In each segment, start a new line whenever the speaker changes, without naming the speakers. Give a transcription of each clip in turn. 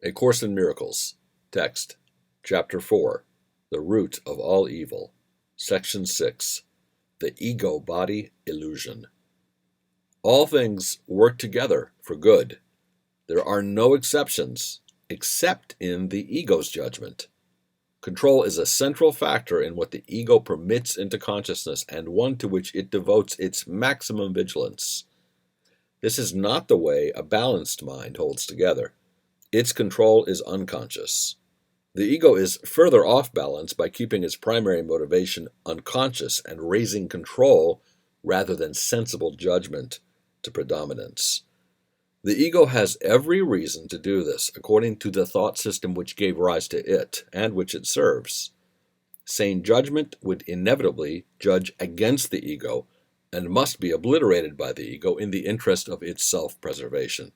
A Course in Miracles. Text. Chapter 4. The Root of All Evil. Section 6. The Ego-Body Illusion. All things work together for good. There are no exceptions, except in the ego's judgment. Control is a central factor in what the ego permits into consciousness, and one to which it devotes its maximum vigilance. This is not the way a balanced mind holds together. Its control is unconscious. The ego is further off balance by keeping its primary motivation unconscious and raising control rather than sensible judgment to predominance. The ego has every reason to do this according to the thought system which gave rise to it and which it serves. Sane judgment would inevitably judge against the ego and must be obliterated by the ego in the interest of its self-preservation.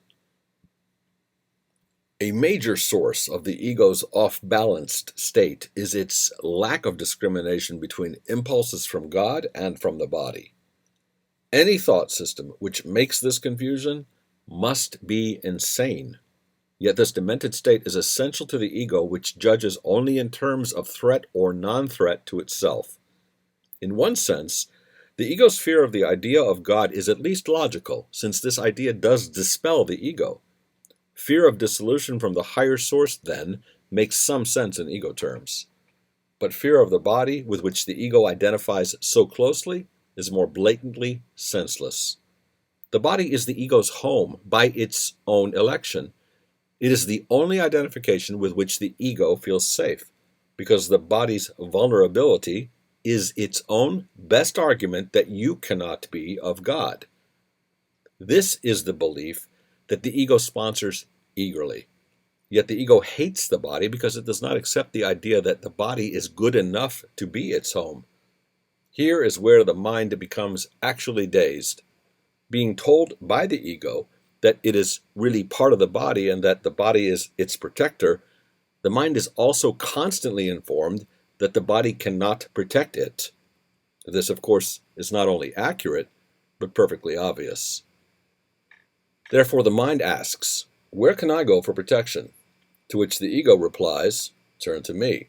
A major source of the ego's off-balanced state is its lack of discrimination between impulses from God and from the body. Any thought system which makes this confusion must be insane. Yet this demented state is essential to the ego, which judges only in terms of threat or non-threat to itself. In one sense, the ego's fear of the idea of God is at least logical, since this idea does dispel the ego. Fear of dissolution from the higher source, then, makes some sense in ego terms. But fear of the body, with which the ego identifies so closely, is more blatantly senseless. The body is the ego's home by its own election. It is the only identification with which the ego feels safe, because the body's vulnerability is its own best argument that you cannot be of God. This is the belief that the ego sponsors eagerly. Yet the ego hates the body because it does not accept the idea that the body is good enough to be its home. Here is where the mind becomes actually dazed. Being told by the ego that it is really part of the body and that the body is its protector, the mind is also constantly informed that the body cannot protect it. This, of course, is not only accurate, but perfectly obvious. Therefore, the mind asks, "Where can I go for protection?" To which the ego replies, "Turn to me."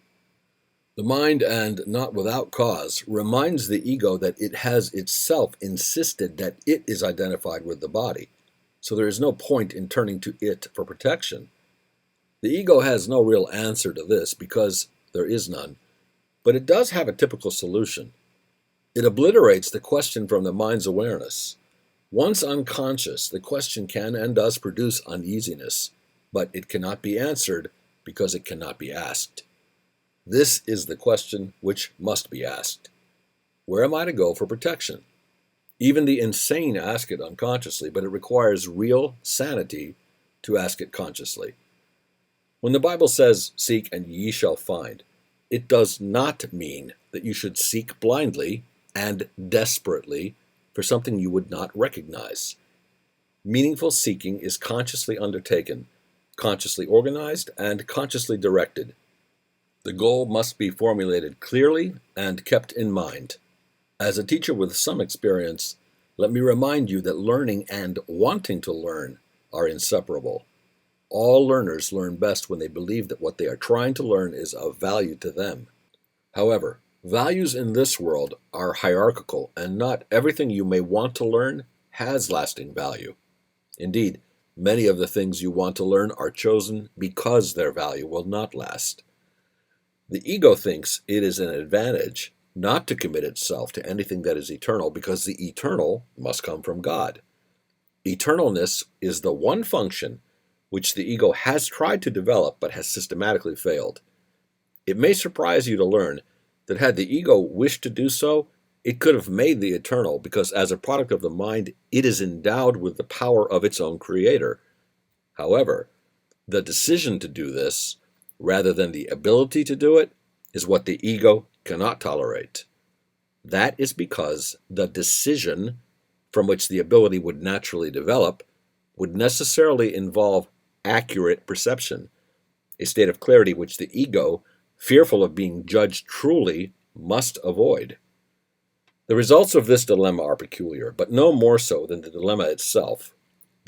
The mind, and not without cause, reminds the ego that it has itself insisted that it is identified with the body, so there is no point in turning to it for protection. The ego has no real answer to this because there is none, but it does have a typical solution. It obliterates the question from the mind's awareness. Once unconscious, the question can and does produce uneasiness, but it cannot be answered because it cannot be asked. This is the question which must be asked. Where am I to go for protection? Even the insane ask it unconsciously, but it requires real sanity to ask it consciously. When the Bible says, "Seek and ye shall find," it does not mean that you should seek blindly and desperately for something you would not recognize. Meaningful seeking is consciously undertaken, consciously organized, and consciously directed. The goal must be formulated clearly and kept in mind. As a teacher with some experience, let me remind you that learning and wanting to learn are inseparable. All learners learn best when they believe that what they are trying to learn is of value to them. However, values in this world are hierarchical, and not everything you may want to learn has lasting value. Indeed, many of the things you want to learn are chosen because their value will not last. The ego thinks it is an advantage not to commit itself to anything that is eternal because the eternal must come from God. Eternalness is the one function which the ego has tried to develop but has systematically failed. It may surprise you to learn that had the ego wished to do so, it could have made the eternal because as a product of the mind, it is endowed with the power of its own creator. However, the decision to do this, rather than the ability to do it, is what the ego cannot tolerate. That is because the decision, from which the ability would naturally develop, would necessarily involve accurate perception, a state of clarity which the ego, fearful of being judged truly, must avoid. The results of this dilemma are peculiar, but no more so than the dilemma itself.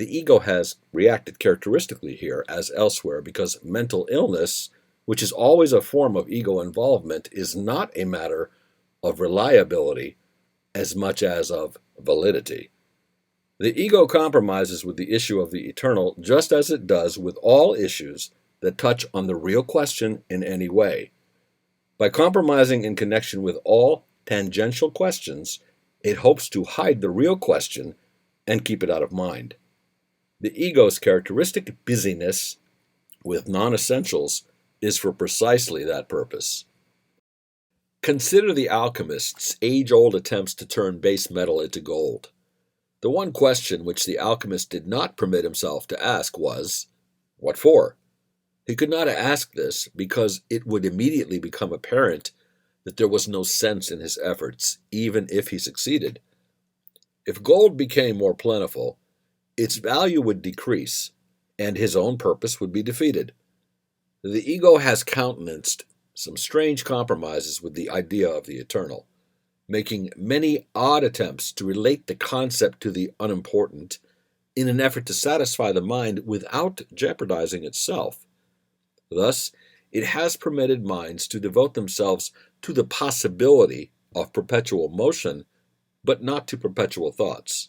The ego has reacted characteristically here as elsewhere because mental illness, which is always a form of ego involvement, is not a matter of reliability as much as of validity. The ego compromises with the issue of the eternal just as it does with all issues that touch on the real question in any way. By compromising in connection with all tangential questions, it hopes to hide the real question and keep it out of mind. The ego's characteristic busyness with non-essentials is for precisely that purpose. Consider the alchemists' age-old attempts to turn base metal into gold. The one question which the alchemist did not permit himself to ask was, "What for?" He could not ask this because it would immediately become apparent that there was no sense in his efforts, even if he succeeded. If gold became more plentiful, its value would decrease, and his own purpose would be defeated. The ego has countenanced some strange compromises with the idea of the eternal, making many odd attempts to relate the concept to the unimportant in an effort to satisfy the mind without jeopardizing itself. Thus, it has permitted minds to devote themselves to the possibility of perpetual motion, but not to perpetual thoughts.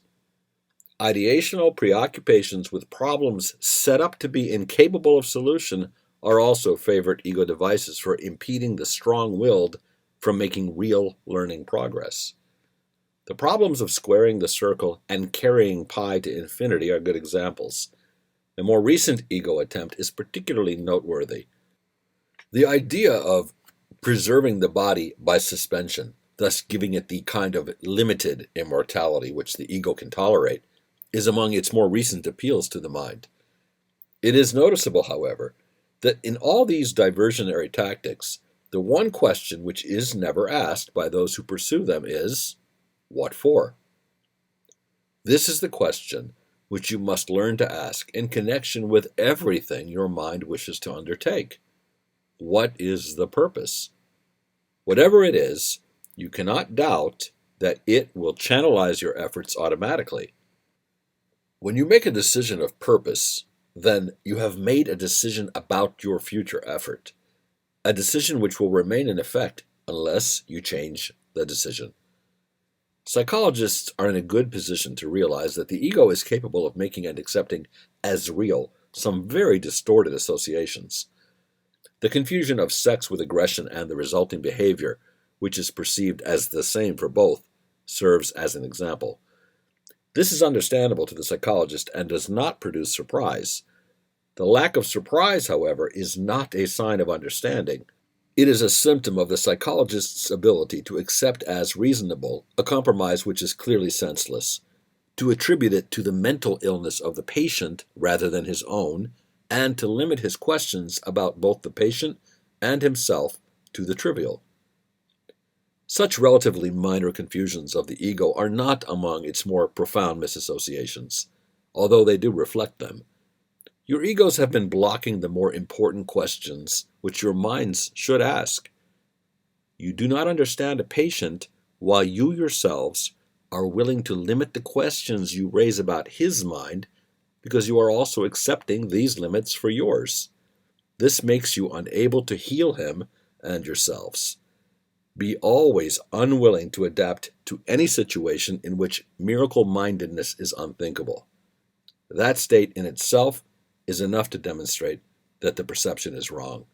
Ideational preoccupations with problems set up to be incapable of solution are also favorite ego devices for impeding the strong-willed from making real learning progress. The problems of squaring the circle and carrying pi to infinity are good examples. A more recent ego attempt is particularly noteworthy. The idea of preserving the body by suspension, thus giving it the kind of limited immortality which the ego can tolerate, is among its more recent appeals to the mind. It is noticeable, however, that in all these diversionary tactics, the one question which is never asked by those who pursue them is, "What for?" This is the question which you must learn to ask in connection with everything your mind wishes to undertake. What is the purpose? Whatever it is, you cannot doubt that it will channelize your efforts automatically. When you make a decision of purpose, then you have made a decision about your future effort, a decision which will remain in effect unless you change the decision. Psychologists are in a good position to realize that the ego is capable of making and accepting as real some very distorted associations. The confusion of sex with aggression and the resulting behavior, which is perceived as the same for both, serves as an example. This is understandable to the psychologist and does not produce surprise. The lack of surprise, however, is not a sign of understanding. It is a symptom of the psychologist's ability to accept as reasonable a compromise which is clearly senseless, to attribute it to the mental illness of the patient rather than his own, and to limit his questions about both the patient and himself to the trivial. Such relatively minor confusions of the ego are not among its more profound misassociations, although they do reflect them. Your egos have been blocking the more important questions which your minds should ask. You do not understand a patient while you yourselves are willing to limit the questions you raise about his mind because you are also accepting these limits for yours. This makes you unable to heal him and yourselves. Be always unwilling to adapt to any situation in which miracle-mindedness is unthinkable. That state in itself is enough to demonstrate that the perception is wrong.